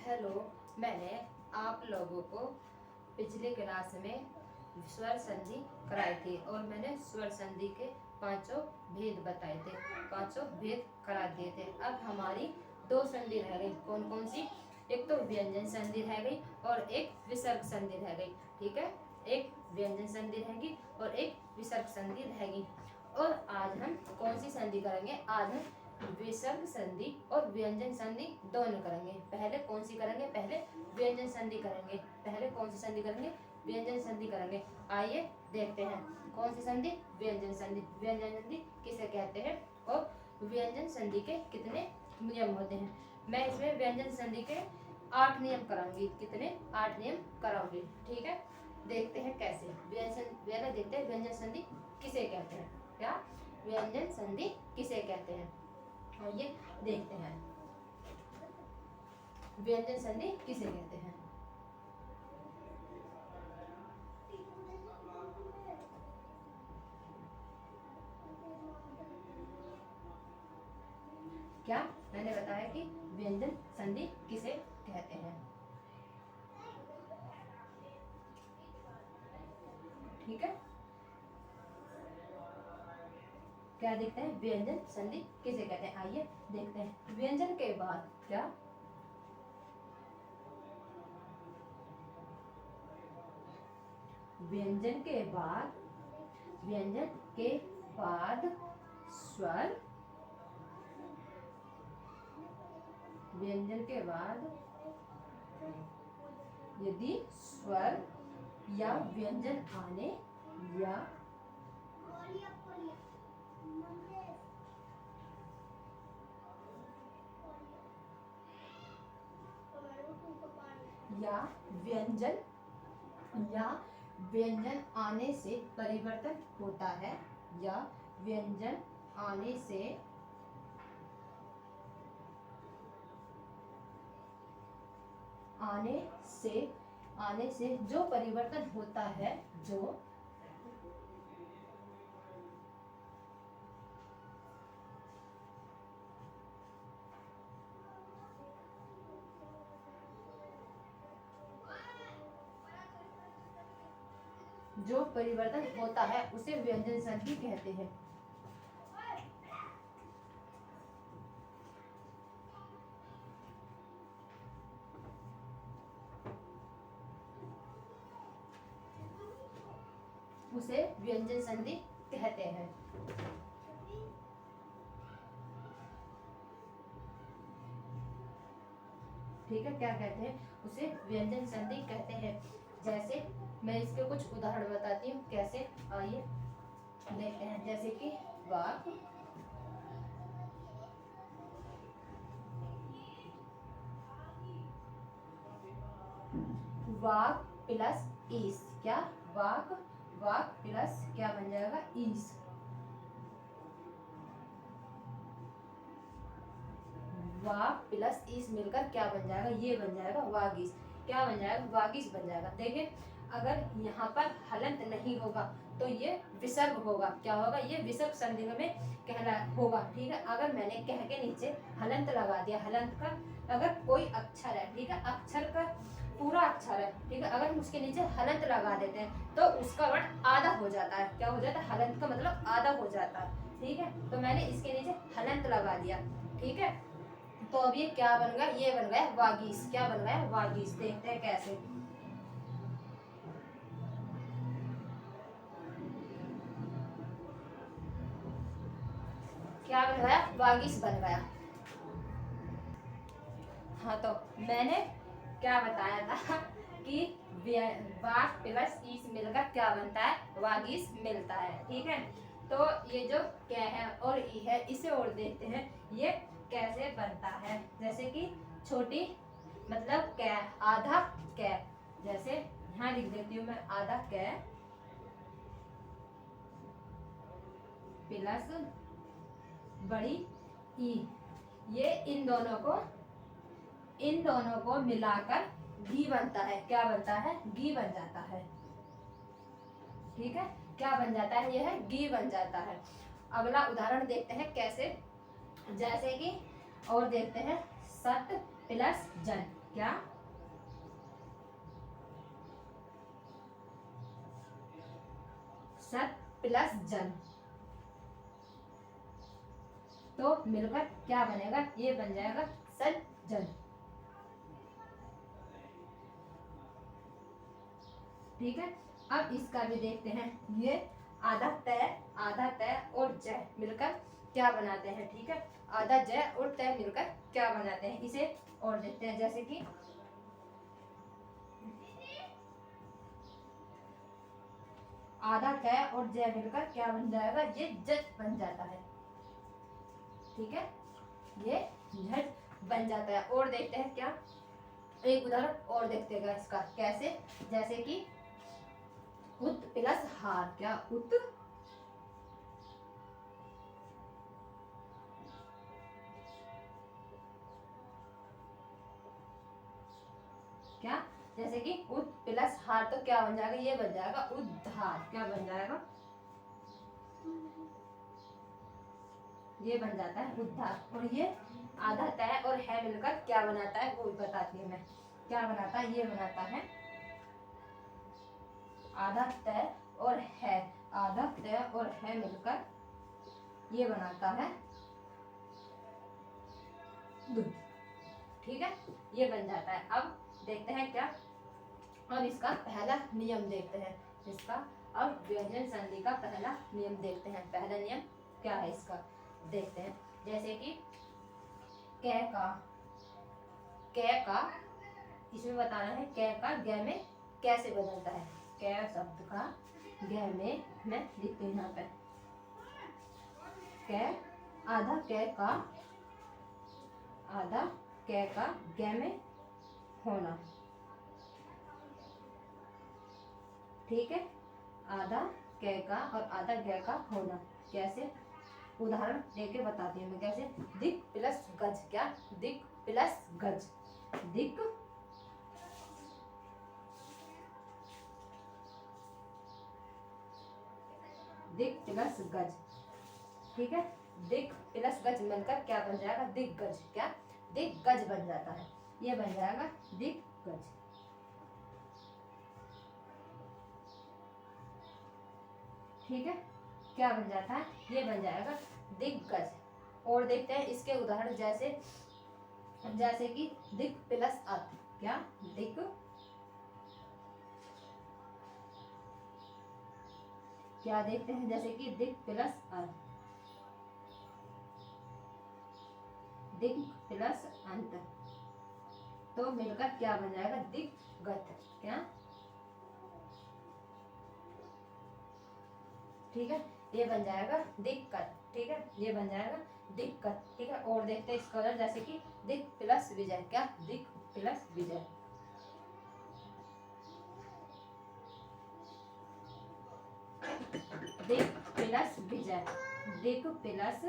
Hello, मैंने आप लोगों को पिछले क्लास में स्वर संधि कराई थी और मैंने स्वर संधि के पांचों भेद बताए थे, पांचों भेद करा दिए थे। अब हमारी दो संधि रह गई। कौन कौन सी? एक तो व्यंजन संधि रह गई और एक विसर्ग संधि रह गई। ठीक है, एक व्यंजन संधि रहेगी और एक विसर्ग संधि रहेगी। और आज हम कौन सी संधि करेंगे? आज हम विसर्ग संधि और व्यंजन संधि दोनों करेंगे। पहले कौन सी करेंगे? पहले व्यंजन संधि करेंगे। पहले कौन सी संधि करेंगे? व्यंजन संधि करेंगे। आइए देखते हैं कौन सी संधि? व्यंजन संधि। व्यंजन संधि किसे कहते हैं और व्यंजन संधि के कितने नियम होते हैं? मैं इसमें व्यंजन संधि के 8 नियम कराऊंगी। कितने? 8 नियम कराऊंगी। ठीक है, देखते हैं कैसे। व्यंजन देखते हैं व्यंजन संधि किसे कहते हैं। क्या व्यंजन संधि किसे कहते हैं? और ये देखते हैं व्यंजन संधि किसे कहते हैं। क्या मैंने बताया कि व्यंजन संधि किसे कहते हैं। ठीक है, क्या देखते हैं? व्यंजन संधि किसे कहते हैं। आइए देखते हैं। व्यंजन के बाद क्या? व्यंजन के बाद, व्यंजन के बाद स्वर, व्यंजन के बाद यदि स्वर या व्यंजन आने या व्यंजन आने से परिवर्तन होता है, या व्यंजन आने से जो परिवर्तन होता है, जो परिवर्तन होता है उसे व्यंजन संधि कहते हैं। उसे व्यंजन संधि कहते हैं। ठीक है, क्या कहते हैं? उसे व्यंजन संधि कहते हैं। जैसे मैं इसके कुछ उदाहरण बताती हूँ कैसे। आइए देखते हैं। जैसे कि वाक, वाक प्लस ईस। क्या? वाक, वाक प्लस क्या बन जाएगा? ईस। वाक प्लस ईस मिलकर क्या बन जाएगा? ये बन जाएगा वागीस। क्या बन जाएगा? वागीस बन जाएगा। देखिए, अगर यहाँ पर हलंत नहीं होगा तो ये विसर्ग होगा। क्या होगा? ये विसर्ग संधि में कहला होगा। ठीक है, अगर मैंने कह के नीचे हलंत लगा दिया, हलंत का अगर कोई अक्षर है, ठीक है, अक्षर का पूरा अक्षर है, ठीक है, अगर हम उसके नीचे हलंत लगा देते हैं तो उसका वर्ण आधा हो जाता है। क्या हो जाता है? हलंत का मतलब आधा हो जाता है। ठीक है, तो मैंने इसके नीचे हलंत लगा दिया। ठीक है, तो अब ये क्या बन गया? ये बन गया वागीस। क्या बन गया? वागीस। देखते हैं कैसे। क्या बन गया? वागीस बन गया। हाँ, तो मैंने क्या बताया था कि वाक प्लस ईस मिलकर क्या बनता है? वागीस मिलता है। ठीक है, तो ये जो क्या है और ई है, इसे और देखते हैं ये कैसे बनता है। जैसे कि छोटी मतलब कै, आधा कै। जैसे यहाँ लिख देती हूँ मैं, आधा कै प्लस बड़ी ई। ये इन दोनों को मिलाकर घी बनता है। क्या बनता है? घी बन जाता है। ठीक है, क्या बन जाता है? यह घी बन जाता है। अगला उदाहरण देखते हैं कैसे। जैसे कि और देखते हैं सत प्लस जन। क्या सत प्लस जन, तो मिलकर क्या बनेगा, ये बन जाएगा सज्जन। ठीक है, अब इसका भी देखते हैं। ये आधा तय और जय मिलकर क्या बनाते हैं। ठीक है, आधा जय और तय मिलकर क्या बनाते हैं, इसे और देखते हैं। जैसे कि आधा तय और जय मिलकर क्या बन जाएगा, ये जज बन जाता है। ठीक है, ये झट बन जाता है। और देखते हैं क्या, एक उदाहरण और देखते हैं इसका कैसे। जैसे कि उत प्लस हार, क्या उत क्या, जैसे कि उत प्लस हार तो क्या बन जाएगा, ये बन जाएगा उद्धार। क्या बन जाएगा, ये बन जाता है उद्धार। और ये आधा तय और है मिलकर क्या बनाता है, वो बताती हूँ मैं। क्या बनाता है, ये बनाता है आधा तय और है, आधा तय और है मिलकर ये बनाता है दूध। ठीक है, ये बन जाता है। अब देखते हैं क्या, अब इसका पहला नियम देखते हैं। इसका अब व्यंजन संधि का पहला नियम देखते हैं। पहला नियम क्या है इसका, देखते हैं। जैसे कि कै का इसमें बताना है कै का ग में कैसे बदलता है। कै शब्द का ग में मैं लिखती हूँ यहाँ पे, कै आधा कै का ग में होना। ठीक है, आधा कै का और आधा ग का होना। कैसे, उदाहरण देके बताती हूँ मैं कैसे। दिक प्लस गज, क्या दिक प्लस गज, दिक दिक प्लस गज। ठीक है, दिक प्लस गज मिलकर क्या बन जाएगा, दिग्गज। क्या दिग्गज बन जाता है, ये बन जाएगा दिग्गज। ठीक है, क्या बन जाता है, ये बन जाएगा दिग्गज। और देखते हैं इसके उदाहरण। जैसे कि दिक प्लस अत, क्या दिक क्या देखते हैं, जैसे कि दिक प्लस अत, दिक प्लस अंत, तो मिलकर क्या बन जाएगा, दिग्गत। क्या, ठीक है, ये बन जाएगा दिक्कत। ठीक है, ये बन जाएगा दिक्कत। ठीक है, और देखते हैं इसका, जैसे कि दिक प्लस विजय, क्या दिक प्लस विजय, दिक प्लस विजय, दिक प्लस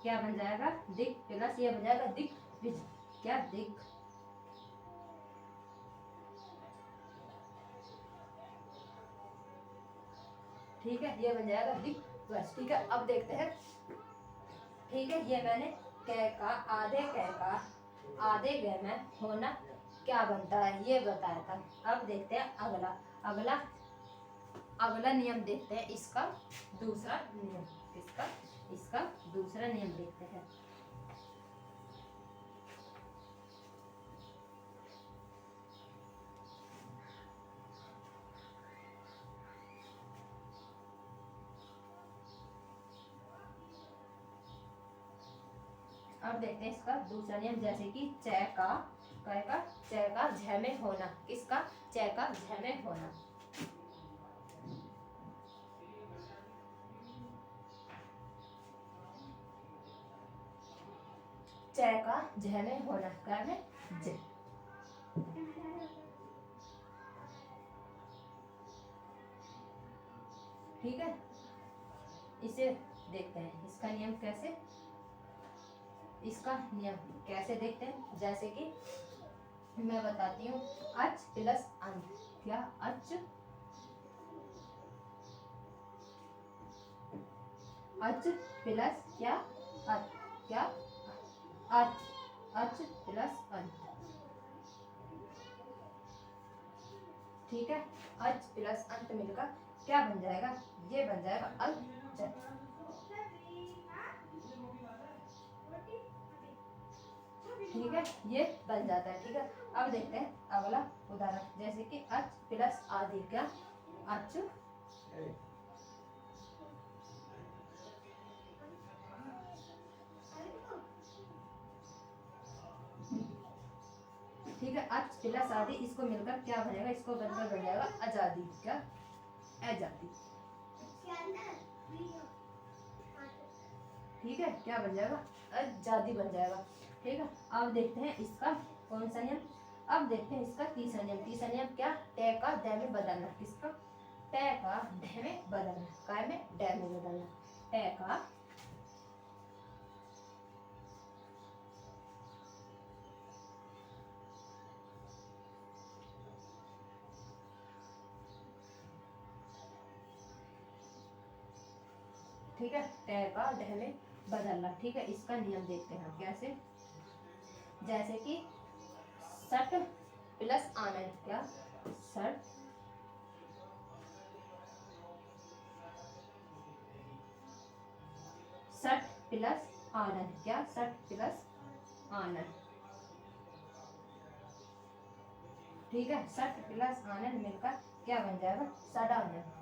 क्या बन जाएगा, दिक प्लस ये बन जाएगा दिक विजय। क्या दिक, ठीक है, ये बन जाएगा दिक प्लस। ठीक है, अब देखते हैं। ठीक है, ये मैंने कै का आधे ग में होना क्या बनता है, ये बताया था। अब देखते हैं अगला अगला अगला नियम देखते हैं। इसका दूसरा नियम, इसका दूसरा नियम देखते हैं। अब देखते हैं इसका दूसरा नियम। जैसे कि च का झ में होना, किसका, च का झ में होना। च का झ में होना, क्या है, ज। ठीक है, इसे देखते हैं इसका नियम कैसे, इसका नियम कैसे देखते हैं। जैसे कि मैं बताती हूँ, अच प्लस अंत, क्या अच प्लस क्या अच, क्या अच अच प्लस अंत, ठीक है। अच प्लस अंत मिलकर क्या बन जाएगा, ये बन जाएगा अज। ठीक है, ये बन जाता है। ठीक है, अब देखते हैं अगला उदाहरण, जैसे कि अच प्लस आदि, क्या अच ठीक है, अच प्लस आदि, इसको मिलकर क्या बनेगा, इसको बनकर बन जाएगा आजादी, क्या आजादी। ठीक है, क्या बन जाएगा, आजादी बन जाएगा। ठीक है, अब देखते हैं इसका कौन सा नियम, अब देखते हैं इसका तीसरा नियम। तीसरा नियम क्या, टे का ड में बदलना, किसका, टे का ढ में बदलना, काय में ड में बदलना, टे का ठीक है, टे का ढ में बदलना। ठीक है, इसका नियम देखते हैं कैसे, जैसे कि सट प्लस आनंद, क्या सट सट प्लस आनंद, क्या सट प्लस आनंद। ठीक है, सट प्लस आनंद मिलकर क्या बन जाएगा, सडानंद।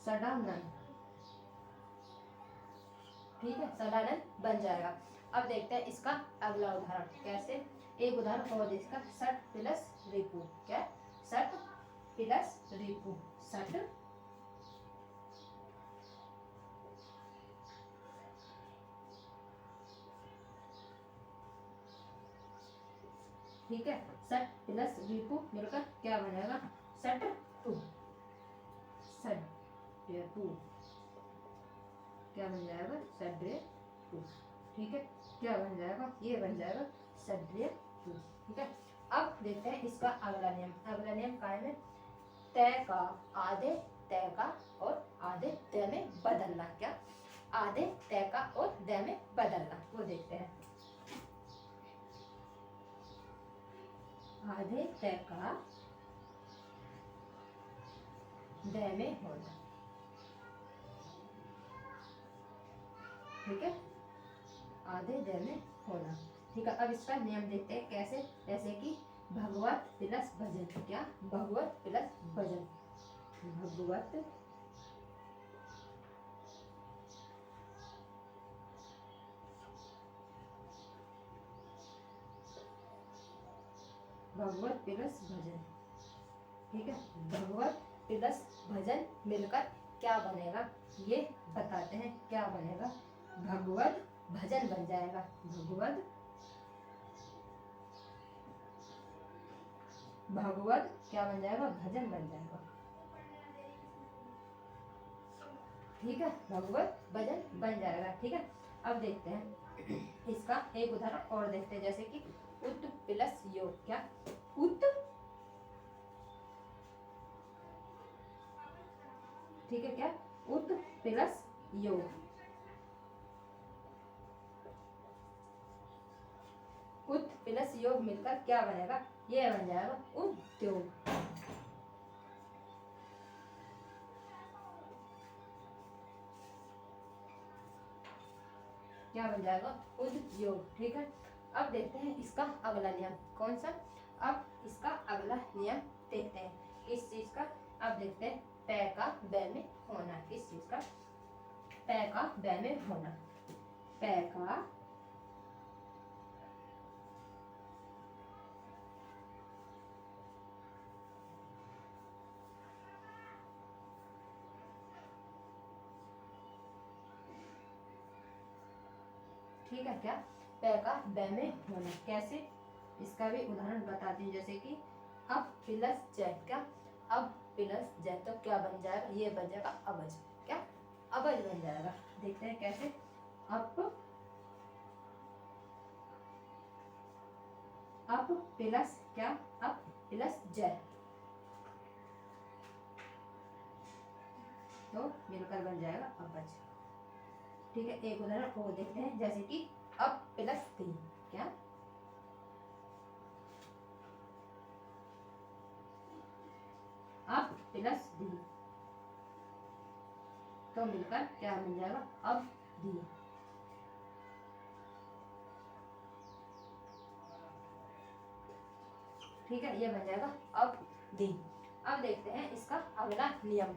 सडानंद, ठीक है, सडानंद बन जाएगा। अब देखते हैं इसका अगला उदाहरण, कैसे, एक उदाहरण और इसका, सट प्लस रिपु, क्या सट प्लस रिपु, सट ठीक है, सट प्लस रिपु मिलकर क्या बनेगा, सट टू, सट टू, क्या बन जाएगा, सड्रे टू। ठीक है, क्या बन जाएगा, ये बन जाएगा सड्रे टू। ठीक है, अब देखते हैं इसका अगला नियम। अगला नियम काय में, तय का आधे तय का और आधे तय में बदलना, क्या आधे तय का और द में बदलना, वो देखते हैं। आधे तय का द में होना, ठीक है, आधे द में होना। ठीक है, अब इसका नियम देखते हैं कैसे, जैसे कि भगवत प्लस भजन, क्या भगवत प्लस भजन, भगवत भगवत प्लस भजन। ठीक है, भगवत प्लस भजन मिलकर क्या बनेगा, ये बताते हैं क्या बनेगा, भगवत भजन बन जाएगा, भगवत भगवत क्या बन जाएगा, भजन बन जाएगा। ठीक है, भगवत भजन बन जाएगा। ठीक है, अब देखते हैं इसका एक उदाहरण और देखते हैं, जैसे कि उत प्लस योग, क्या उत, ठीक है, क्या उत प्लस योग, उत प्लस योग मिलकर क्या बनेगा, ये बन जाएगा उद्योग। क्या बन जाएगा, उद्योग। ठीक है, अब देखते हैं इसका अगला नियम, कौन सा, अब इसका अगला नियम देखते हैं, किस चीज का, अब देखते हैं पै का बै में होना, किस चीज का, पै का बै में होना, पै का ठीक है, क्या पै का बै में होना, कैसे, इसका भी उदाहरण बताती हूँ, जैसे कि अब प्लस जै, क्या अब प्लस जै, तो क्या बन जाएगा, ये बन जाएगा अबज, क्या अबज बन जाएगा। देखते हैं कैसे, अप प्लस क्या, अप प्लस जै, तो मिलकर बन जाएगा अबज। ठीक है, एक उदाहरण और देखते हैं, जैसे कि अब प्लस दी, क्या अब प्लस दी, तो मिलकर क्या मिल जाएगा, अब दी। ठीक है, ये बन जाएगा अब दी। अब देखते हैं इसका अगला नियम।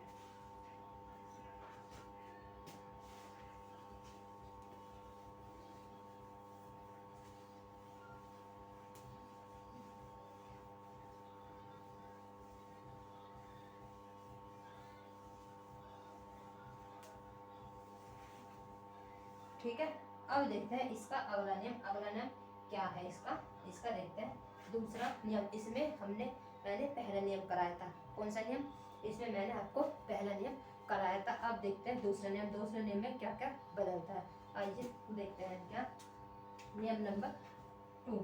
ठीक है, अब देखते हैं इसका अगला नियम। अगला नियम क्या है इसका, इसका देखते हैं दूसरा नियम। इसमें मैंने पहला नियम कराया था। कौन सा नियम, इसमें मैंने आपको पहला नियम कराया था। अब देखते हैं दूसरा नियम। दूसरे नियम में क्या क्या बदलता है, आइए देखते हैं। क्या नियम नंबर 2,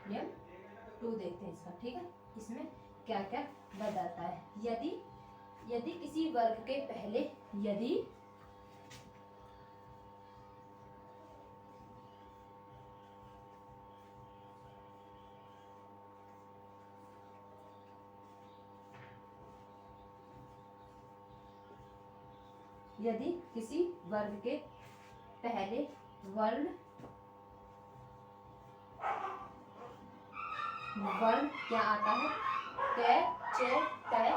नियम 2 देखते हैं इसका। ठीक है, इसमें क्या क्या बदलता है। यदि किसी वर्ग के पहले यदि किसी वर्ग के पहले वर्ण क्या आता है, कै चे कै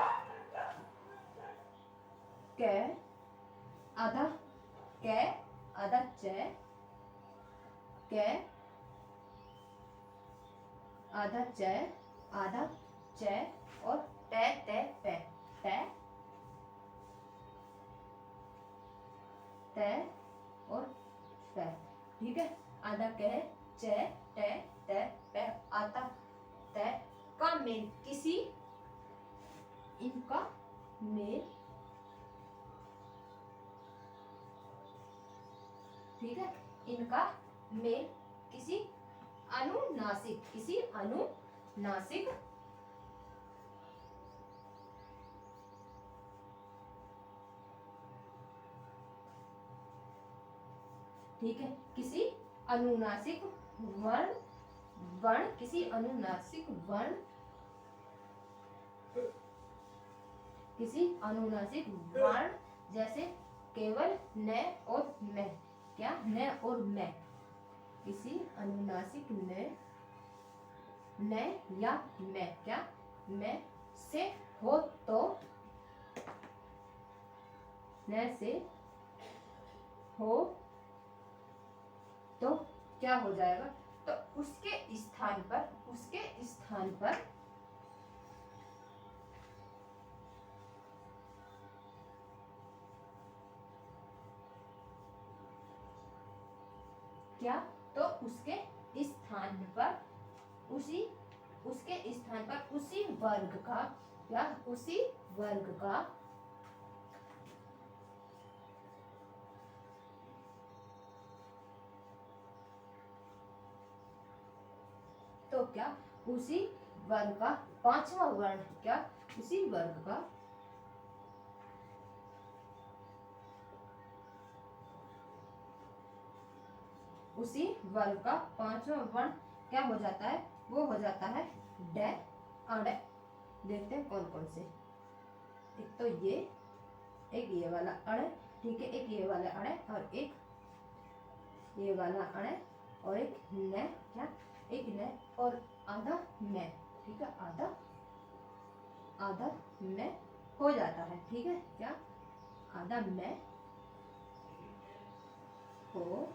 कै आधा कै आधा चे कै आधा चे आधा चे और टे टे पे टे टे और पे। ठीक है, आधा कै चे टे टे पे आता तय का मेल किसी इनका मेल, ठीक है, इनका मेल किसी अनुनासिक ठीक है, किसी अनुनासिक वर्ण किसी अनुनासिक वर्ण जैसे केवल न और मैं, क्या न और मैं, किसी अनुनासिक न या मैं, क्या मैं से हो तो न से हो तो क्या हो जाएगा, तो उसके स्थान पर क्या, तो उसके स्थान पर उसी वर्ग का, क्या उसी वर्ग का तो क्या उसी वर्ग का पांचवा वर्ण, क्या उसी वर्ग का पांचवा वर्ण क्या हो जाता है, वो हो जाता है डे अड़े। देखते हैं कौन कौन से, एक तो ये, एक ये वाला अड़े, ठीक है, एक ये वाला अड़े और एक ये वाला अड़े और एक न, क्या एक न और आधा में, ठीक है, आधा में हो जाता है। ठीक है, क्या आधा में हो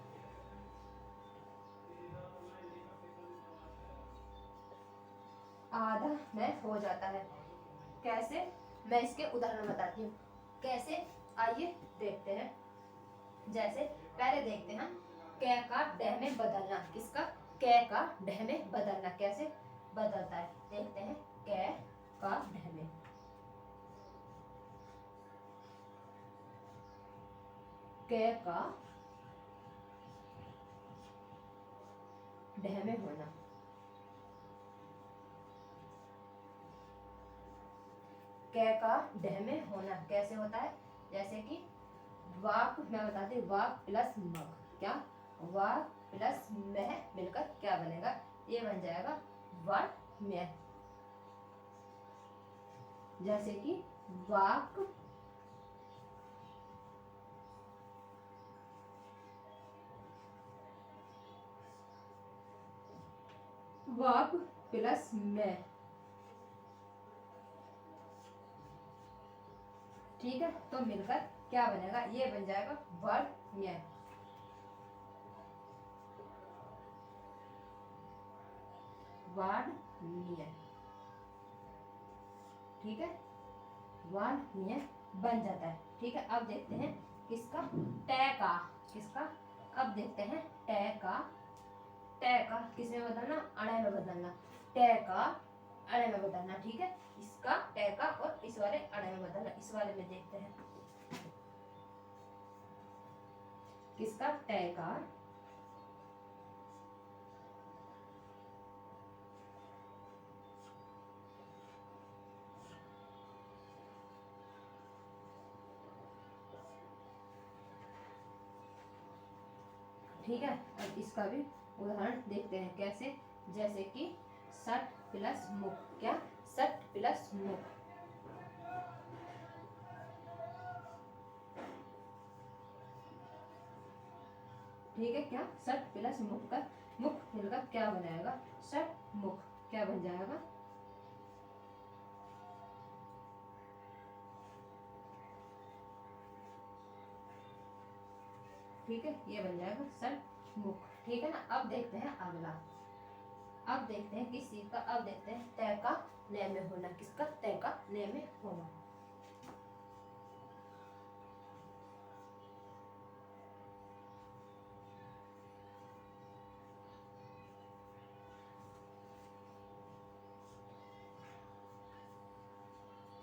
आधा में हो जाता है। कैसे, मैं इसके उदाहरण बताती हूँ कैसे, आइए देखते हैं। जैसे पहले देखते हैं कै का डह में बदलना, किसका, कै का डह में बदलना कैसे बदलता है, देखते हैं कै का डह में, कै का डह में होना, कै का ढह में होना कैसे होता है, जैसे कि वाक, मैं बताती हूँ, वाक प्लस मग, क्या वाक प्लस मह मिलकर क्या बनेगा, ये बन जाएगा वाण्य। जैसे कि वाक वाक प्लस में, ठीक है, तो मिलकर क्या बनेगा, ये बन जाएगा वर्ण्य। वर्ण्य, ठीक है, वर्ण्य बन जाता है। ठीक है, अब देखते हैं किसका, टै का, किसका, अब देखते हैं टै का, टै का किसमें बदलना, अणय में बदलना, टै का अणय में बदलना, ठीक है, इसका टै का और इस वाले अणय में बदलना। इस वाले में देखते हैं किसका, टै का ठीक है। अब इसका भी उदाहरण देखते हैं कैसे, जैसे कि सट प्लस मुख, क्या सट प्लस मुख, ठीक है, क्या सट प्लस मुख का मुख मिलकर क्या बनाएगा, सट मुख, क्या बन जाएगा, ठीक है, ये बन जाएगा सट मुख, ठीक है ना। अब देखते हैं अगला, अब देखते हैं किस चीज का, अब देखते हैं तय का नय में होना, किसका, तय का नय में होना,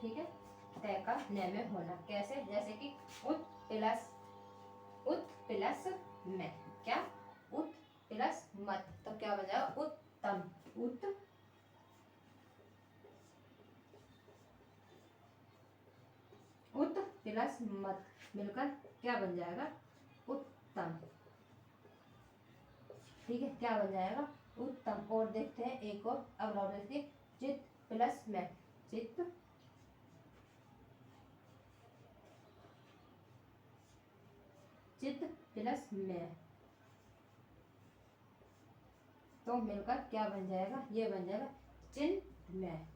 ठीक है, तय का नय में होना कैसे, जैसे कि उत प्लस में, क्या उत प्लस मत, तो क्या बन जाएगा, उत्तम, उत प्लस मत मिलकर क्या बन जाएगा, उत्तम, ठीक है, क्या बन जाएगा, उत्तम। और देखते हैं एक और, अब और देखिए चित प्लस में, चित चित प्लस में, तो मिलकर क्या बन जाएगा, ये बन जाएगा चिन्ह में,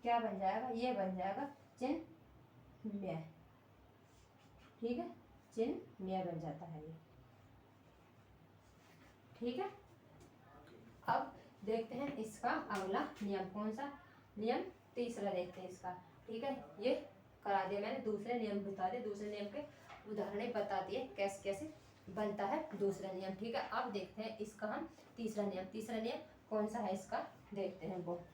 क्या बन जाएगा, ये बन जाएगा चिन्ह में, ठीक है, चिन्ह में बन जाता है ये, ठीक है। अब देखते हैं इसका अगला नियम, कौन सा नियम, तीसरा देखते हैं इसका, ठीक है, ये करा दिया मैंने, दूसरे नियम बता दिए, दूसरे नियम के उदाहरण बता दिए कैसे कैसे बनता है दूसरा नियम, ठीक है। अब देखते हैं इसका हम तीसरा नियम, तीसरा नियम कौन सा है इसका, देखते हैं वो,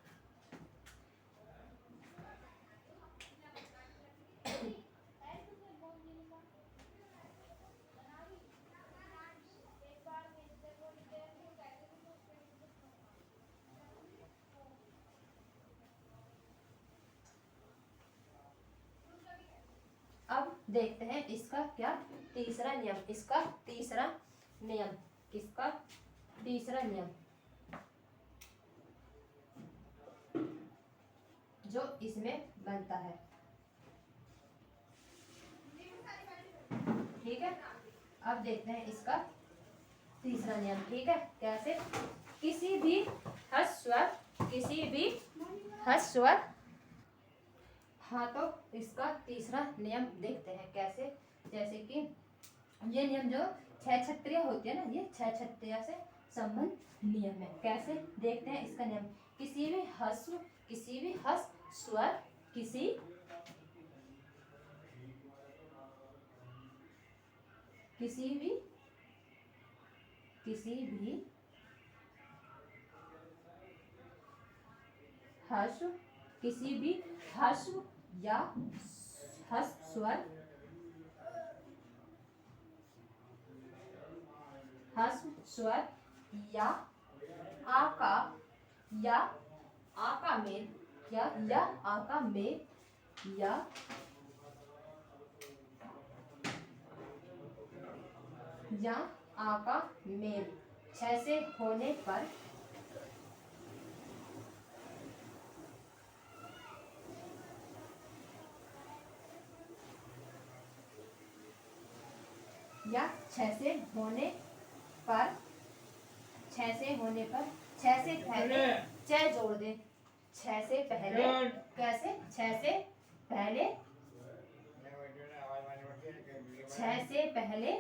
अब देखते हैं इसका क्या तीसरा नियम, इसका तीसरा नियम, किसका तीसरा नियम, जो इसमें बनता है, ठीक है। अब देखते हैं इसका तीसरा नियम, ठीक है, कैसे, किसी भी ह्रस्व, किसी भी ह्रस्व, हाँ, तो इसका तीसरा नियम देखते हैं कैसे, जैसे कि ये नियम जो छह छत्रियां होती है ना, ये छह छत्रियां से संबंध नियम है, कैसे देखते हैं इसका नियम, किसी भी ह्रस्व, किसी भी ह्रस्व स्वर, किसी किसी भी ह्रस्व, किसी भी ह्रस्व या ह्रस्व स्वर, ह्रस्व स्वर या आ का या आ का मेल या आ का मेल या आ का मेल 6 से होने पर या 6 से होने पर 6 से होने पर 6 से पहले च जोड़ दे। 6 से पहले कैसे 6 से पहले 6 से पहले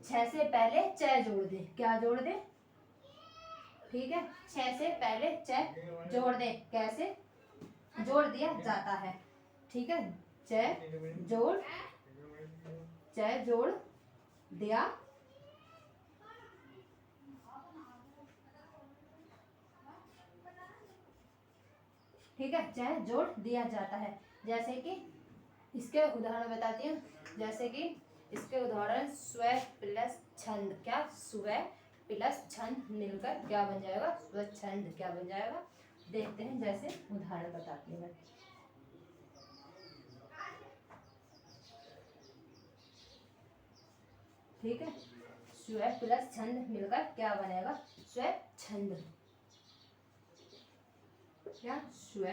6 से पहले च जोड़ दे। क्या जोड़ दे? ठीक है 6 से पहले च जोड़ दे। कैसे जोड़ दिया जाता है? ठीक है च जोड़ दिया ठीक है च जोड़ दिया जाता है। जैसे कि इसके उदाहरण बताती हूँ। जैसे कि इसके उदाहरण स्व प्लस छंद। क्या स्व प्लस छंद मिलकर क्या बन जाएगा? स्वच्छंद। क्या बन जाएगा? देखते हैं। जैसे उदाहरण बताती हूँ। ठीक है स्व प्लस छंद मिलकर क्या बनेगा? स्वच्छंद। क्या स्व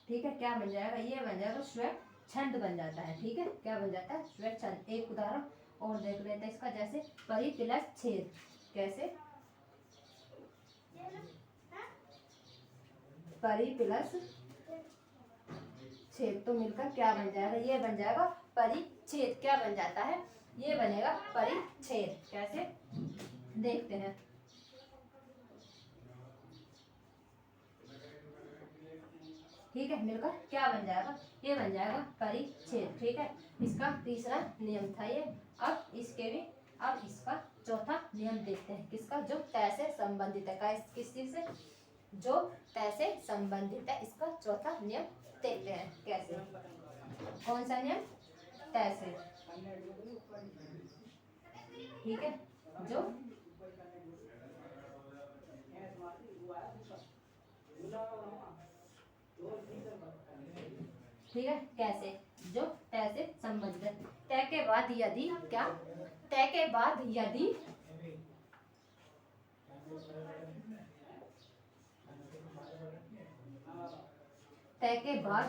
ठीक है क्या बन जाएगा? ये बन जाएगा स्वच्छंद बन जाता है। ठीक है क्या बन जाता है? स्वच्छंद। एक उदाहरण और देख लेते हैं इसका। जैसे परी प्लस छेद। कैसे परी प्लस छेद तो मिलकर क्या बन जाएगा? ये बन जाएगा परिच्छेद। क्या बन जाता है? ये बनेगा परिच्छेद। कैसे देखते हैं। ठीक है मिलकर क्या बन जाएगा? ये बन जाएगा परिच्छेद। ठीक है इसका तीसरा नियम था ये। अब इसका चौथा नियम देखते हैं। किसका? जो तय से संबंधित है। किस चीज से? जो तय से संबंधित है। इसका चौथा नियम देखते हैं। कैसे? कौन सा नियम? तय से। ठीक है जो ठीक है कैसे? जो तय से संबंधित है। तय के बाद यदि क्या? तय के बाद यदि तय के बाद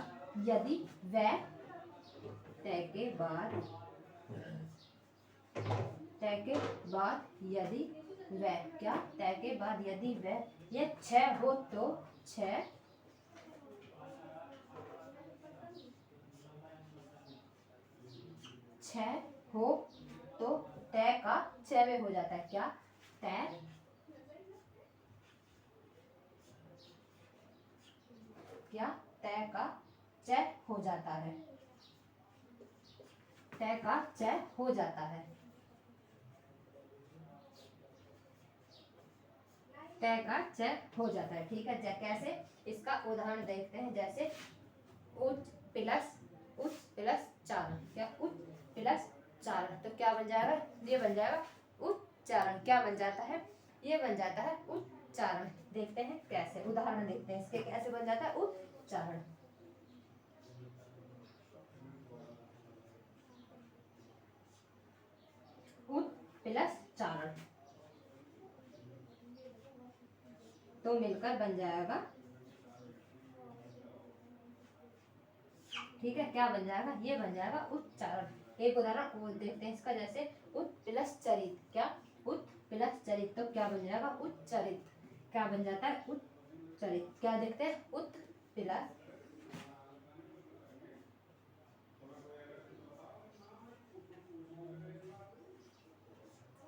यदि वह तय के बाद यदि वह क्या? तय के बाद यदि वह ये 6 हो तो 6 हो तो तय का 6वें हो जाता है। क्या? तय क्या? तय का च हो जाता है। तय का च हो जाता है। तय का च हो जाता है। ठीक है कैसे? इसका उदाहरण देखते हैं। जैसे उच्च प्लस चारण। क्या? उच्च प्लस चारण तो क्या बन जाएगा? ये बन जाएगा उच्चारण। क्या बन जाता है? ये बन जाता है उच्चारण। देखते हैं कैसे। उदाहरण देखते हैं इसके। कैसे बन जाता है उच्चारण? उच्च प्लस चारण तो मिलकर बन जाएगा। ठीक है क्या बन जाएगा? ये बन जाएगा उच्चारण। एक उदाहरण और देखते हैं इसका। जैसे उत प्लस चरित। क्या? उत प्लस चरित तो क्या बन जाएगा? उच्चरित। क्या बन जाता है? उच्चरित। क्या देखते हैं? उत प्लस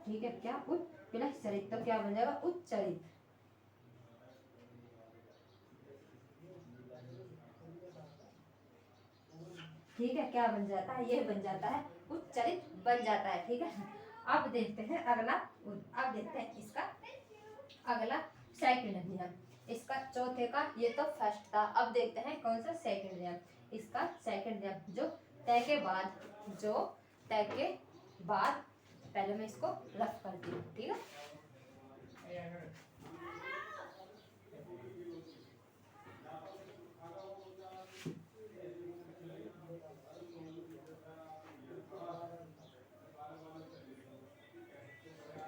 ठीक है क्या? उत प्लस चरित तो क्या बन जाएगा? उच्चरित। ठीक है क्या बन जाता है? ये बन जाता है उच्चरित बन जाता है। ठीक है अब देखते हैं अगला। अब देखते हैं इसका अगला सेकंड नियम। इसका चौथे का ये तो फर्स्ट था। अब देखते हैं कौन सा सेकंड नियम। इसका सेकंड नियम जो तय के बाद पहले मैं इसको रफ करती हूँ, ठीक है।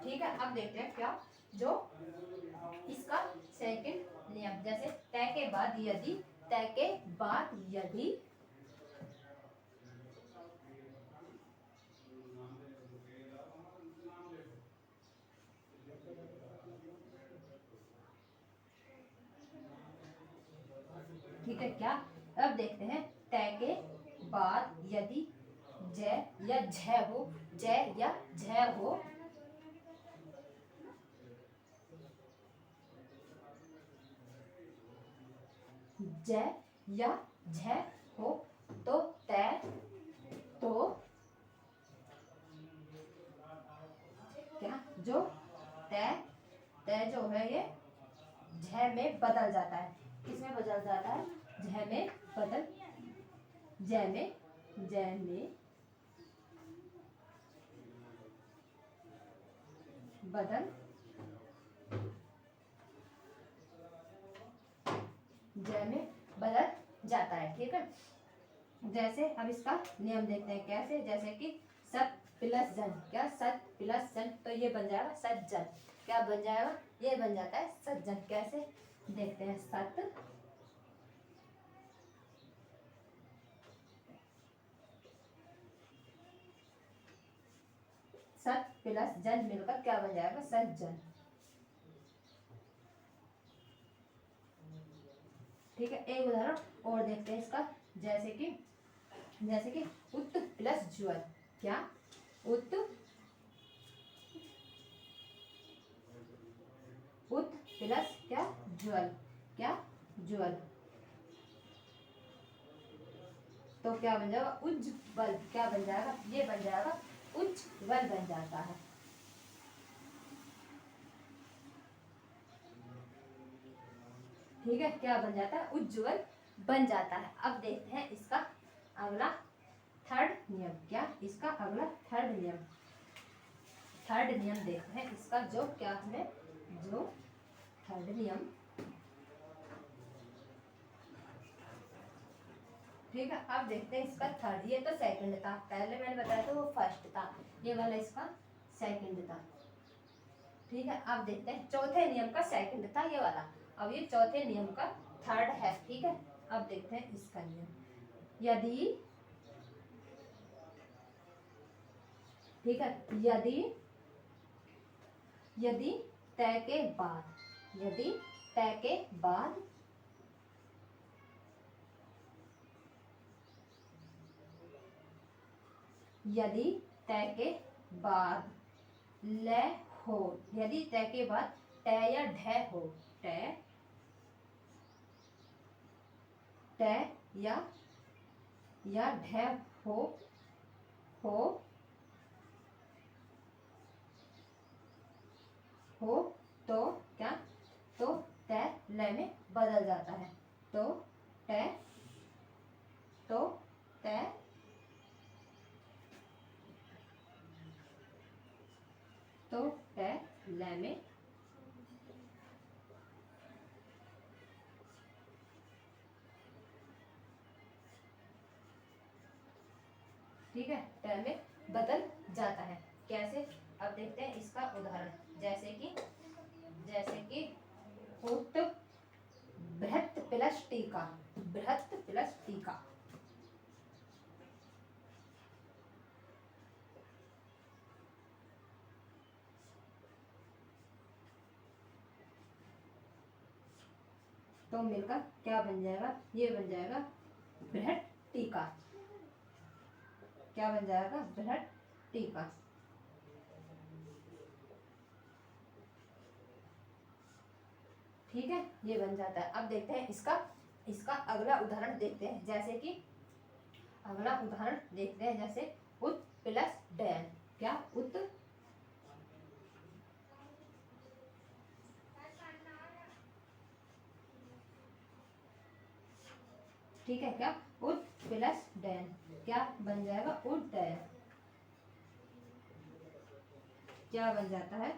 ठीक है, अब देखते हैं क्या जो इसका सेकंड नियम, जैसे तय के बाद यदि, तय के बाद यदि, ठीक है क्या। अब देखते हैं तय के बाद यदि जय या झय हो, जय या झय हो, जय या झय हो, तो तय, तो क्या जो तय, तय जो है ये झय में बदल जाता है। किसमें बदल जाता है? झय में बदल, जय में, जय में बदल, जय में बदल जाता है, ठीक है। जैसे अब इसका नियम देखते हैं कैसे, जैसे कि सत प्लस जन, क्या सत प्लस जन, तो ये बन जाएगा सज्जन। क्या बन जाएगा? ये बन जाता है सज्जन। कैसे देखते हैं, सत सत प्लस जन मिलकर क्या बन जाएगा? सज्जन। ठीक है, एक उदाहरण और देखते हैं इसका, जैसे कि उत प्लस ज्वर, क्या उत प्लस क्या ज्वल, क्या ज्वल, तो क्या बन जाएगा? उज्ज्वल। क्या बन जाएगा? ये बन जाएगा उज्ज्वल बन जाता है। ठीक है, क्या बन जाता है? उज्ज्वल बन जाता है। अब देखते हैं इसका अगला थर्ड नियम, क्या इसका अगला थर्ड नियम, थर्ड नियम देखते हैं इसका जो क्या है, जो थर्ड नियम, ठीक है। अब देखते हैं इसका थर्ड, ये तो सेकंड था, पहले मैंने बताया था वो फर्स्ट था, ये वाला इसका सेकंड था। ठीक है, अब देखते हैं चौथे नियम का सेकंड था ये वाला, अब ये चौथे नियम का थर्ड है। ठीक है, अब देखते हैं इसका नियम, यदि, ठीक है, यदि, यदि तय के बाद, यदि तय के बाद यदि तय के बाद ल हो, यदि तय के बाद ट या ढ हो, ट या ढ हो, हो हो, तो क्या, तो त ल में बदल जाता है, तो त, तो त, तो त ल में ठीक है, ट में बदल जाता है। कैसे? अब देखते हैं इसका उदाहरण, जैसे कि उत बृहत प्लस टीका, बृहत प्लस टीका, तो मिलकर क्या बन जाएगा? ये बन जाएगा बृहत टीका। क्या बन जाएगा? बृहत टीका। ठीक है, ये बन जाता है। अब देखते हैं इसका अगला उदाहरण देखते हैं, जैसे कि अगला उदाहरण देखते हैं, जैसे उत प्लस डैन, क्या उत, ठीक है, क्या उत प्लस डैन, क्या बन जाएगा? उड्डयन। क्या बन जाता है,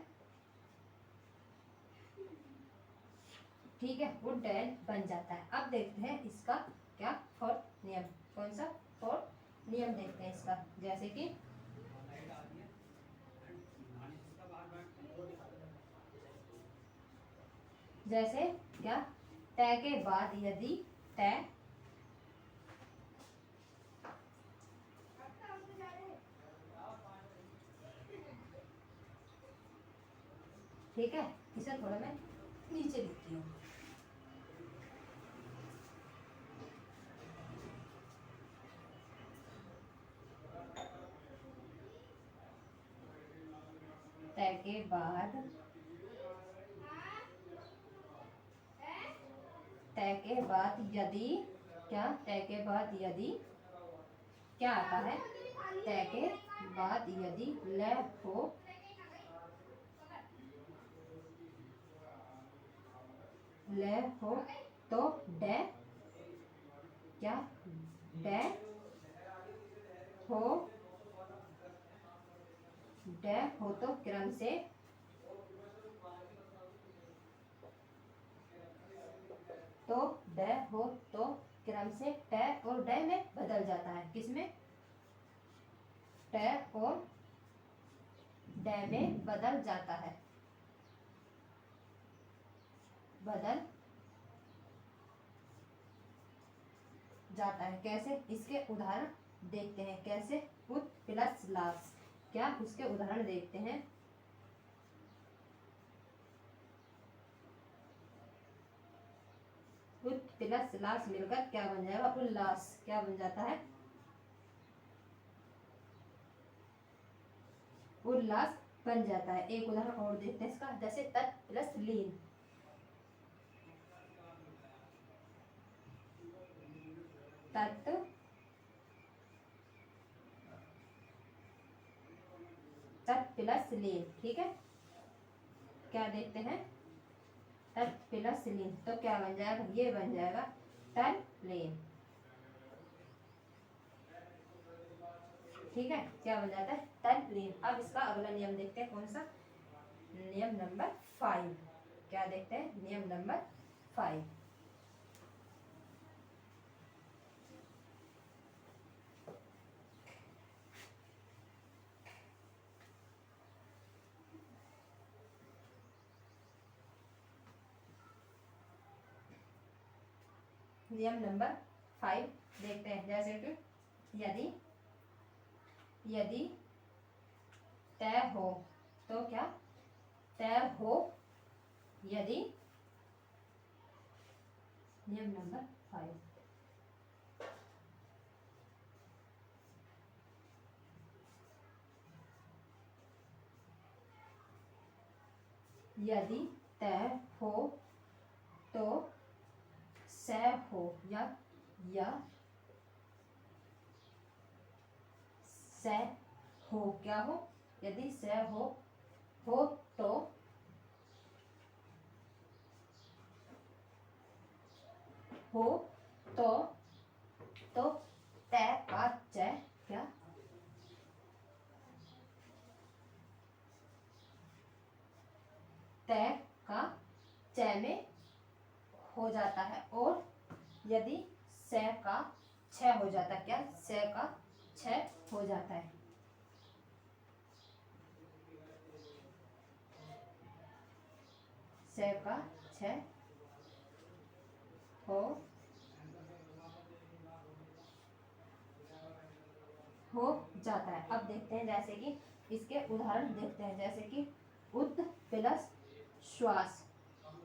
ठीक है, वुडन बन जाता है। अब देखते हैं इसका क्या फोर्थ नियम, कौन सा फोर्थ नियम देखते हैं इसका। जैसे कि जैसे क्या, तय के बाद यदि तय, ठीक है, इसे थोड़ा मैं नीचे लिखती हूँ। तय के बाद, तय के बाद यदि क्या, तय के बाद यदि क्या आता है, तय के बाद यदि ल हो, ल हो तो डे क्या, डे हो, डे हो तो क्रम से, तो डे हो तो क्रम से टे और डे में बदल जाता है। किसमें, टे और डे में बदल जाता है, बदल जाता है। कैसे, इसके उदाहरण देखते हैं। कैसे, उत प्लस लास, क्या उसके उदाहरण देखते हैं। उत प्लस लास मिलकर क्या बन जाएगा, उल्लास, क्या बन जाता है, उल्लास बन जाता है। एक उदाहरण और देखते हैं इसका। जैसे तत् प्लस लीन, तत् तत् प्लस लीन, ठीक है, क्या देखते हैं, तत् प्लस लीन, तो क्या बन जाएगा, ये बन जाएगा तन लीन, ठीक है, क्या बन जाता है, तन लीन। अब इसका अगला नियम देखते हैं, कौन सा, नियम नंबर 5। क्या देखते हैं, नियम नंबर 5। नियम नंबर 5 देखते हैं। जैसे कि यदि, यदि तय हो तो क्या, तय हो यदि, नियम नंबर 5, यदि तय हो तो स हो, या स हो, क्या हो, यदि स हो तो, हो तो तय का च, क्या, तय का च में हो जाता है। और यदि स का छ हो जाता है, क्या, स का छ हो जाता है, स का छ हो जाता है। अब देखते हैं, जैसे कि इसके उदाहरण देखते हैं। जैसे कि उत प्लस श्वास,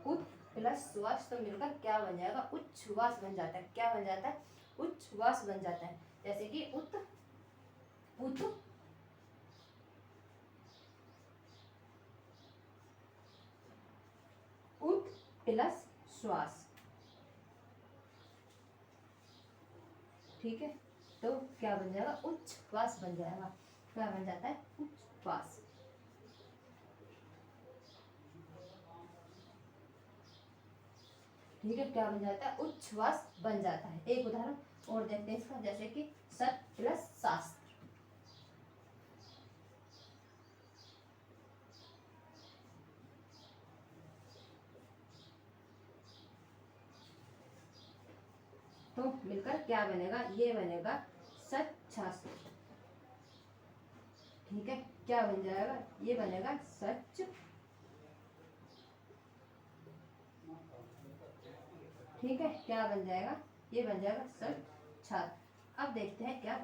उत प्लस श्वास तो मिलकर क्या बन जाएगा, उच्छ्वास बन जाता है। क्या बन जाता है, उच्छ्वास बन जाता है। जैसे कि उत, उत उत प्लस श्वास, ठीक है, तो क्या बन जाएगा, उच्छ्वास बन जाएगा। क्या बन जाता है, उच्छ्वास, ठीक है, क्या बन जाता है, उच्छ्वास बन जाता है। एक उदाहरण और देखते हैं इसका। जैसे कि सत प्लस शास्त्र, मिलकर क्या बनेगा, ये बनेगा सच्चा। ठीक है, क्या बन जाएगा, ये बनेगा सच। ठीक है, क्या बन जाएगा, ये बन जाएगा सच छात्र। अब देखते हैं क्या,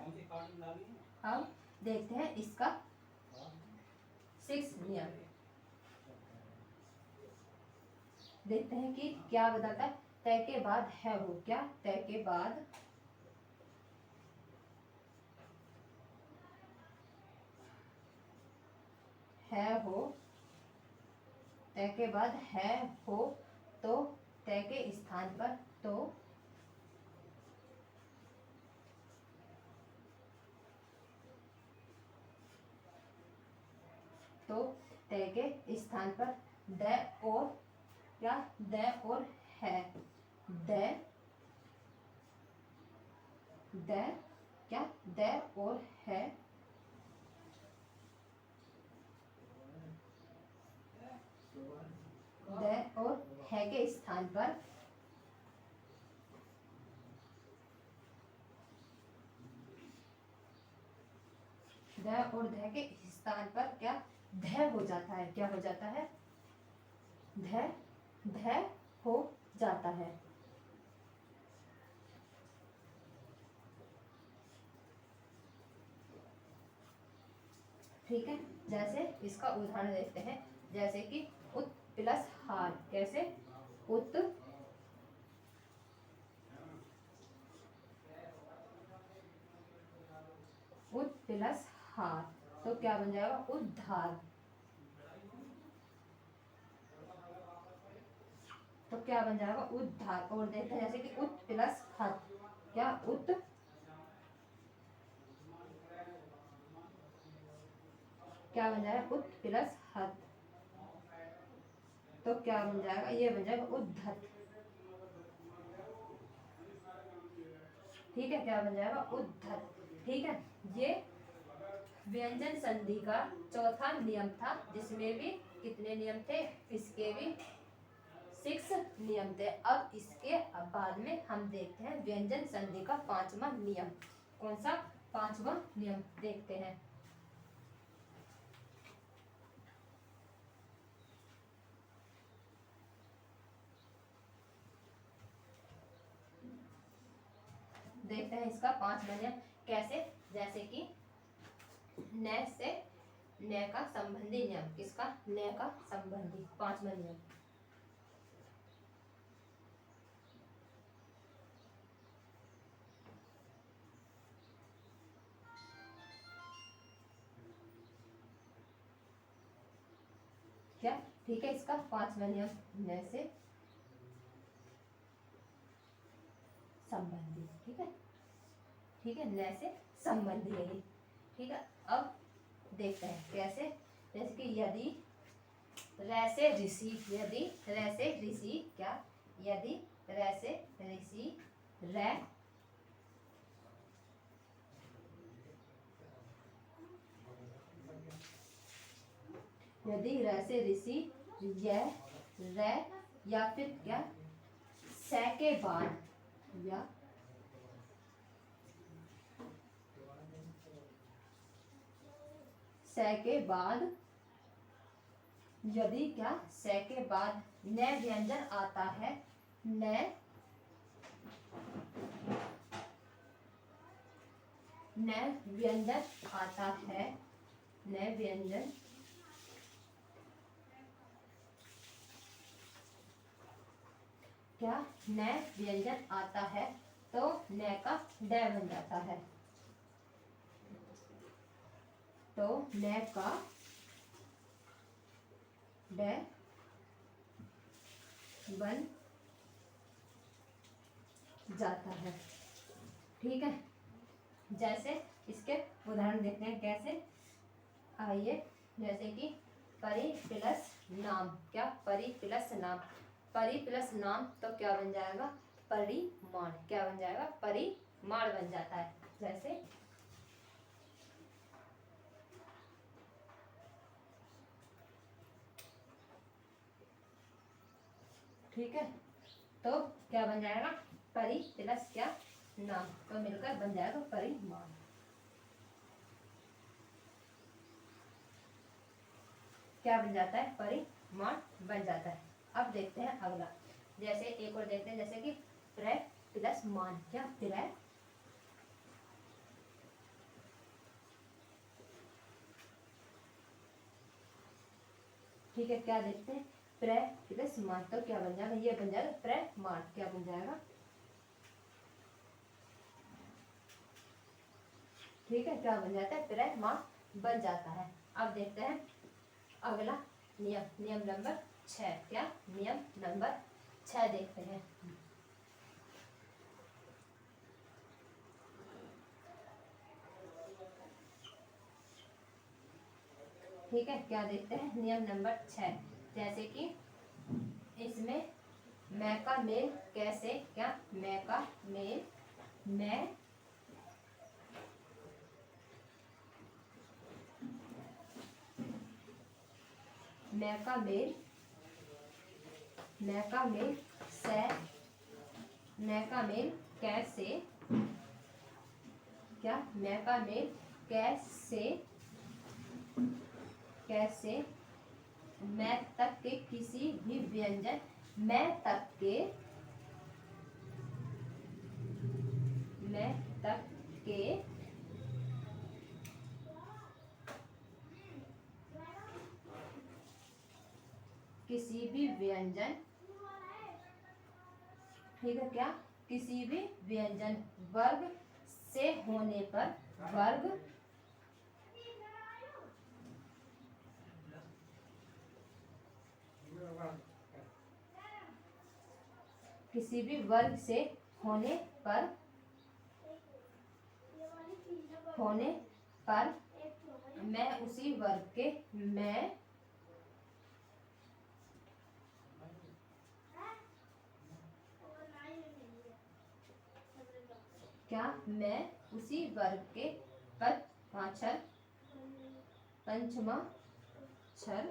अब देखते हैं इसका 6 नियम। देखते हैं कि क्या बताता है। तय के बाद है हो, क्या, तय के बाद है हो, तय के बाद है हो, तो तय के स्थान पर, तो तय के स्थान पर द और, क्या, द और है, द क्या, द और है, द और है के स्थान पर द और ध के स्थान पर क्या, ध हो जाता है, क्या हो जाता है, ध हो जाता है। ठीक है, जैसे इसका उदाहरण देखते हैं, जैसे कि उत प्लस हार, कैसे, उत प्लस हार, तो क्या बन जाएगा, उद्धार। तो क्या बन जाएगा, उद्धार। और देखते हैं जैसे कि उत प्लस हत, क्या, उत क्या बन जाएगा, उत प्लस हत, तो क्या बन जाएगा, ये बन जाएगा उद्धत। ठीक है, क्या बन जाएगा, उद्धत। ठीक है, ये व्यंजन संधि का चौथा नियम था, जिसमें भी कितने नियम थे, इसके भी 6 नियम थे। अब इसके बाद में हम देखते हैं व्यंजन संधि का 5वां नियम। कौन सा 5वां नियम देखते हैं। देखते हैं इसका 5वां नियम कैसे, जैसे कि न से न का संबंधी नियम, किसका, न का संबंधी 5वां नियम। क्या, ठीक है, इसका 5वां नियम न से संबंधी। ठीक है, ठीक है, न से संबंधी है ये। ठीक है, अब देखते हैं कैसे, जैसे कि यदि रै से ऋषि, यदि रै से ऋषि, क्या, यदि रै से ऋषि, रै यदि रै से ऋषि, यह, रै, या फिर क्या, से के बाद, या से के बाद, यदि क्या, से के बाद न व्यंजन आता है, न व्यंजन आता है, न व्यंजन क्या, न व्यंजन आता है, तो न का ड बन जाता है, तो न का ड बन जाता है। ठीक है, जैसे इसके उदाहरण देखते हैं कैसे, आइए, जैसे कि परि प्लस नाम, क्या, परि प्लस नाम, परि प्लस नाम, तो क्या बन जाएगा, परिमाण, क्या बन जाएगा, परिमाण बन जाता है। जैसे ठीक है, तो क्या बन जाएगा, परि प्लस क्या, नाम, तो मिलकर बन जाएगा परिमाण। क्या बन जाता है? परिमाण बन जाता है। अब देखते हैं अगला, जैसे एक और देखते हैं, जैसे कि प्रय प्लस मान। क्या प्रय ठीक है, क्या देखते हैं? प्रय प्लस मान, तो क्या बन जाएगा? ये बन जाएगा प्रयमान। क्या बन जाएगा? ठीक है, क्या बन जाता है? प्रयमान बन जाता है। अब देखते हैं अगला नियम, नियम नंबर 6। क्या? नियम नंबर 6 देखते हैं। ठीक है, क्या देखते हैं? नियम नंबर 6, जैसे कि इसमें मैं का मेल कैसे, क्या मैं का मेल, मैं का मेल, मैं का मेल से, मैं का मेल कैसे, क्या मैं का मेल कैसे, कैसे मैं तक के किसी भी व्यंजन, मैं तक के, मैं तक के किसी भी व्यंजन, ठीक है, क्या किसी भी व्यंजन वर्ग से होने पर, वर्ग किसी भी वर्ग से होने पर, होने पर मैं उसी वर्ग के, मैं क्या मैं उसी वर्ग के पाँचर, पंचमा छर,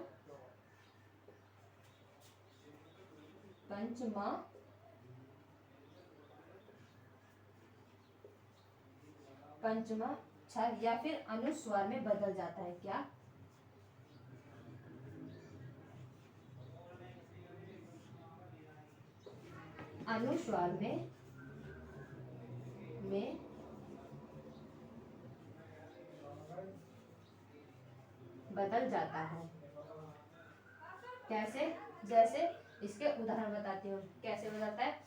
पंचमा पंचमा छर या फिर अनुस्वार में बदल जाता है। क्या? अनुस्वार में बदल जाता है। कैसे? जैसे इसके उदाहरण बताती हूँ कैसे बदलता है।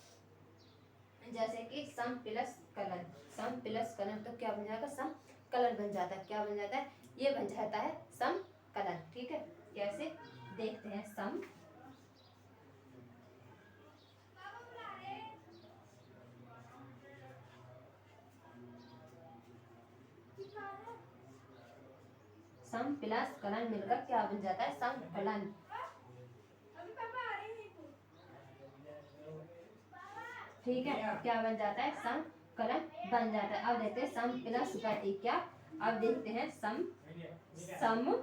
जैसे कि सम प्लस कलन, सम प्लस कलन, तो क्या बन जाएगा? सम कलन बन जाता है। क्या बन जाता है? ये बन जाता है सम कलन। ठीक है, कैसे देखते हैं? सम सम प्लस कलन मिलकर क्या बन जाता है? संकलन। ठीक है, क्या बन जाता है? संकलन बन जाता है। अब देखते हैं सम प्लस गति। क्या? अब देखते हैं सम, सम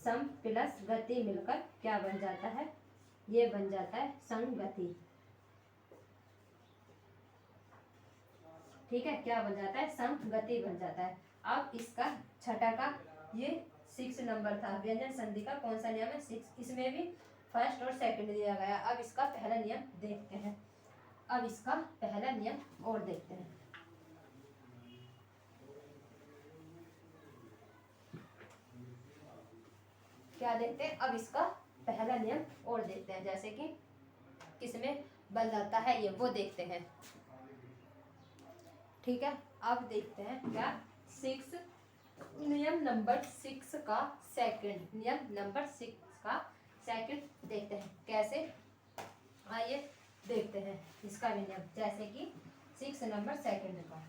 सम प्लस गति मिलकर क्या बन जाता है? ये बन जाता है संगति। ठीक है, क्या बन जाता है? संगति बन जाता है। अब इसका छठा का, ये 6 नंबर था, व्यंजन संधि का कौन सा नियम है? 6। इसमें भी फर्स्ट और सेकंड दिया गया। अब इसका पहला नियम देखते हैं। अब इसका पहला नियम और देखते हैं। क्या देखते हैं? अब इसका पहला नियम और देखते हैं, जैसे कि किसमें बदलता है ये वो देखते हैं। ठीक है, अब देखते हैं क्या? 6, नियम नंबर 6 का सेकंड, नियम नंबर 6 का सेकंड देखते हैं कैसे। आइए देखते हैं इसका भी नियम, जैसे कि 6 नंबर सेकंड का।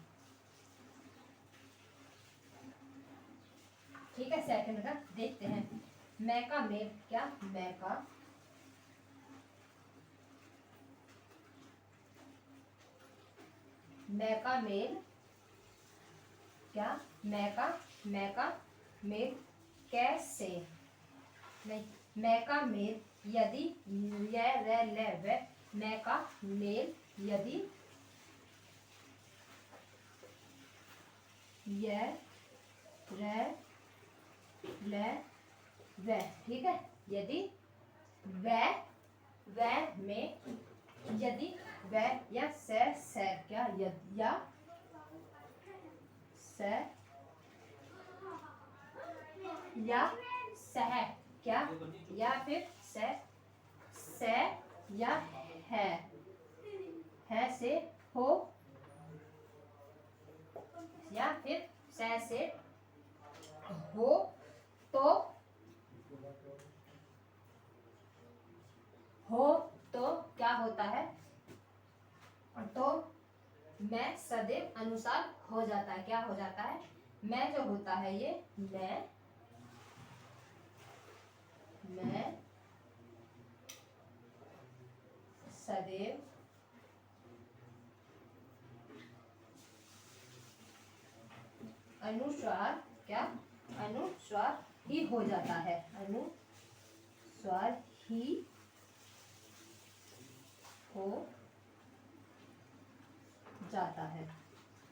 ठीक है, सेकंड का देखते हैं। मैं का मेल, क्या मैं का मेल, क्या मैं का मेल कैसे, नहीं, मैं का मेल यदि, मैं का मेल यदि य र ल व। ठीक है, यदि व में यदि व या स क्या या स या सह क्या या फिर से या है से हो या फिर से हो तो क्या होता है, तो मैं सदैव अनुसार हो जाता है। क्या हो जाता है, मैं जो होता है ये मैं सदैव अनुस्वार क्या अनुस्वार ही हो जाता है, अनुस्वार ही हो जाता है।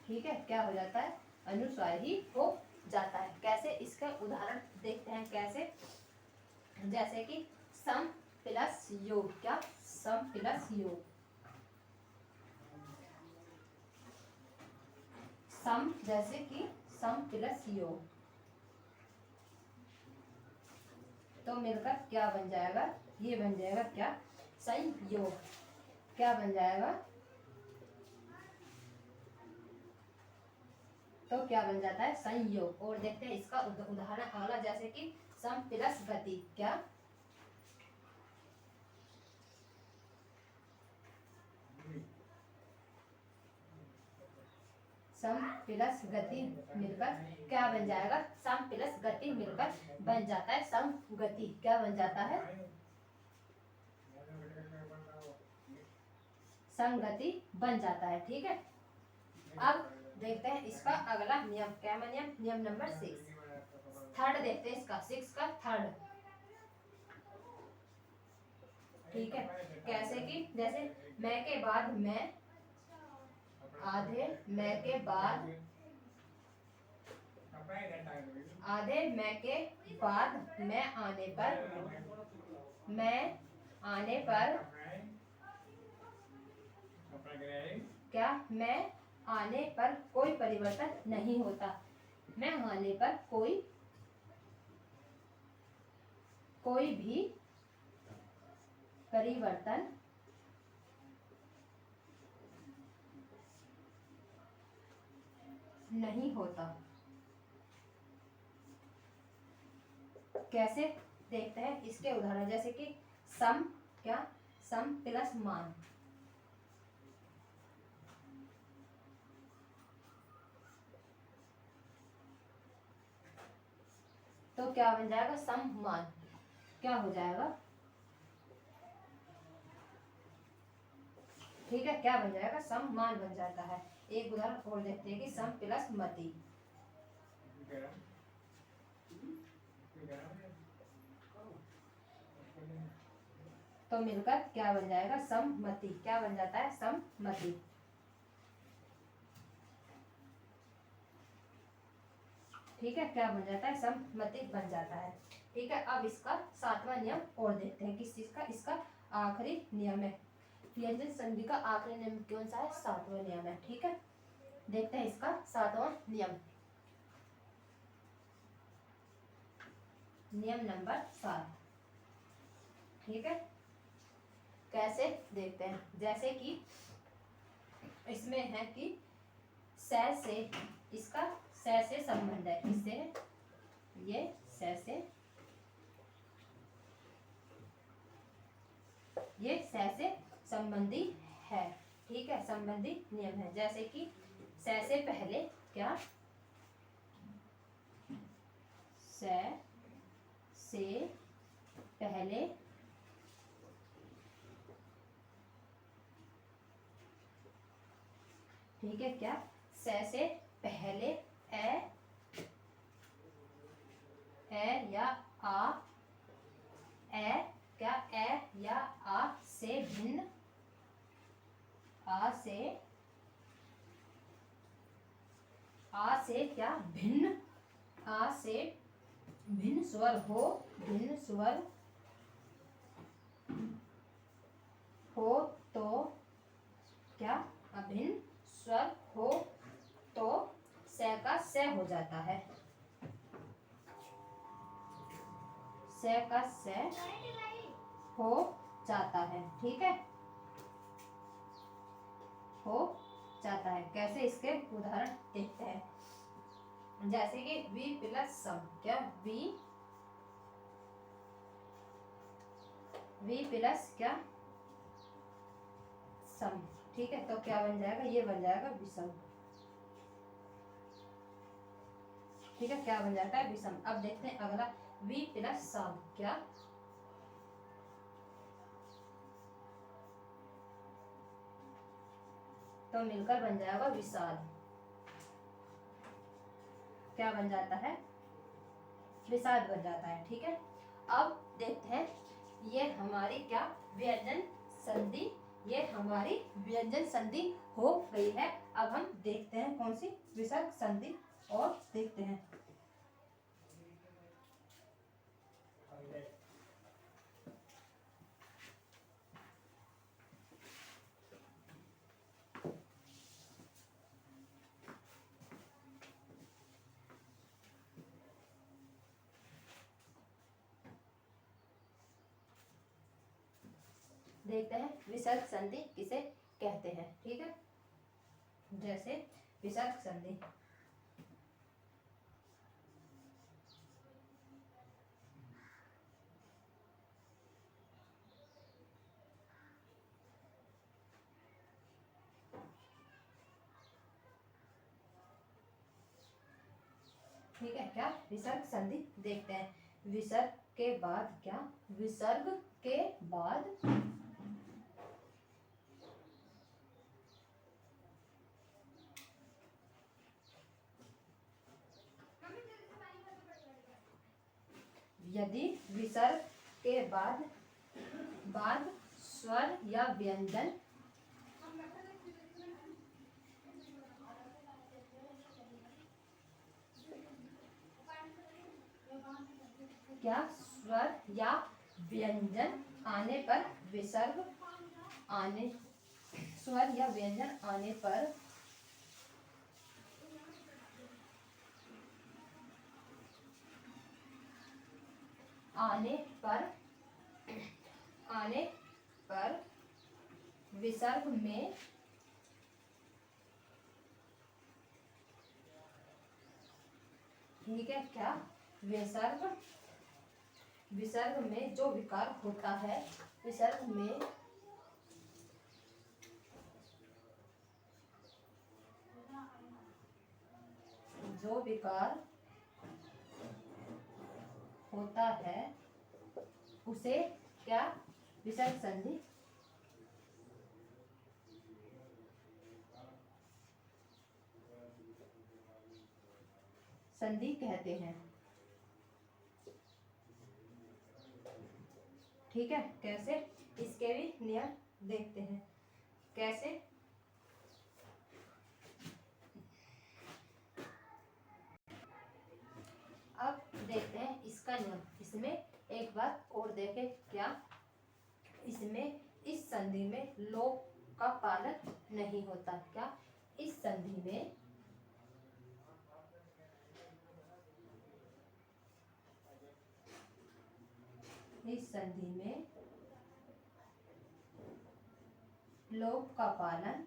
ठीक है, क्या हो जाता है, अनुस्वार ही हो जाता है। कैसे, इसका उदाहरण देखते हैं कैसे। जैसे कि सम प्लस योग, क्या सम प्लस योग, सम जैसे कि सम प्लस योग, तो मिलकर क्या बन जाएगा, ये बन जाएगा क्या, संयोग। क्या बन जाएगा, तो क्या बन जाता है, संयोग। और देखते हैं इसका उदाहरण अगला, जैसे कि सम प्लस गति, क्या सम प्लस गति मिलकर क्या बन जाएगा, सम प्लस गति मिलकर बन जाता है समगति। क्या बन जाता है, संगति बन जाता है। ठीक है, अब देखते हैं इसका अगला नियम, क्या नियम, नियम नंबर 6, थर्ड देखते हैं इसका, 6 का थर्ड। ठीक है, कैसे कि जैसे मैं के बाद मैं, आधे मैं के बाद, आधे मैं के बाद मैं आने पर, मैं आने पर क्या, मैं आने पर कोई परिवर्तन नहीं होता, मैं आने पर कोई भी परिवर्तन नहीं होता। कैसे देखते हैं इसके उदाहरण, जैसे कि सम, क्या सम प्लस मान, तो क्या बन जाएगा, सम मान। क्या हो जाएगा, ठीक है, क्या बन जाएगा, सम मान बन जाता है। एक उदाहरण और देखते हैं कि सम प्लस मति, तो मिलकर क्या बन जाएगा, सम्मति। क्या बन जाता है, सम्मति। ठीक है, क्या बन जाता है, सम्मति बन जाता है। ठीक है, अब इसका 7वां नियम और देखते हैं, किस चीज का, इसका आखिरी नियम है, व्यंजन संधि का आखिरी नियम कौन सा है, 7वां नियम है। ठीक है, देखते हैं इसका 7वां नियम, नियम नंबर 7। ठीक है, कैसे देखते हैं, जैसे कि इसमें है कि से इसका से संबंध है, किससे, ये से ये से संबंधी है। ठीक है, संबंधी नियम है। जैसे कि से पहले क्या, से पहले ठीक है, क्या से पहले ए या आ, क्या ए या आ से भिन्न, आ से क्या भिन्न, आ से भिन्न स्वर हो, भिन्न स्वर हो तो क्या, अभिन्न स्वर हो तो से का से हो जाता है, से का से हो जाता है। ठीक है, हो जाता है। कैसे, इसके उदाहरण देखते हैं। जैसे कि वी प्लस सम, क्या वी प्लस क्या सम। ठीक है, तो क्या बन जाएगा, ये बन जाएगा विषम। ठीक है, क्या बन जाता है, विषम। अब देखते हैं अगला, वी प्लस सम, क्या तो मिलकर बन जाएगा विशाल। क्या बन जाता है, विशाल बन जाता है। ठीक है, अब देखते हैं, ये हमारी क्या व्यंजन संधि, ये हमारी व्यंजन संधि हो गई है। अब हम देखते हैं कौन सी, विसर्ग संधि, और देखते हैं। देखते हैं विसर्ग संधि किसे कहते हैं। ठीक है, जैसे विसर्ग संधि, ठीक है, क्या विसर्ग संधि देखते हैं। विसर्ग के बाद क्या, विसर्ग के बाद यदि विसर्ग के बाद स्वर या व्यंजन क्या स्वर या व्यंजन आने पर, विसर्ग आने, स्वर या व्यंजन आने पर आने पर विसर्ग में ठीक है, क्या विसर्ग में जो विकार होता है, विसर्ग में जो विकार होता है उसे क्या, विसर्ग संधि कहते हैं। ठीक है, कैसे, इसके भी नियम देखते हैं। कैसे, अब देखते हैं इसका नियम। इसमें एक बात और देखें, क्या इसमें इस संधि में लोप का पालन नहीं होता। क्या इस संधि में लोप का पालन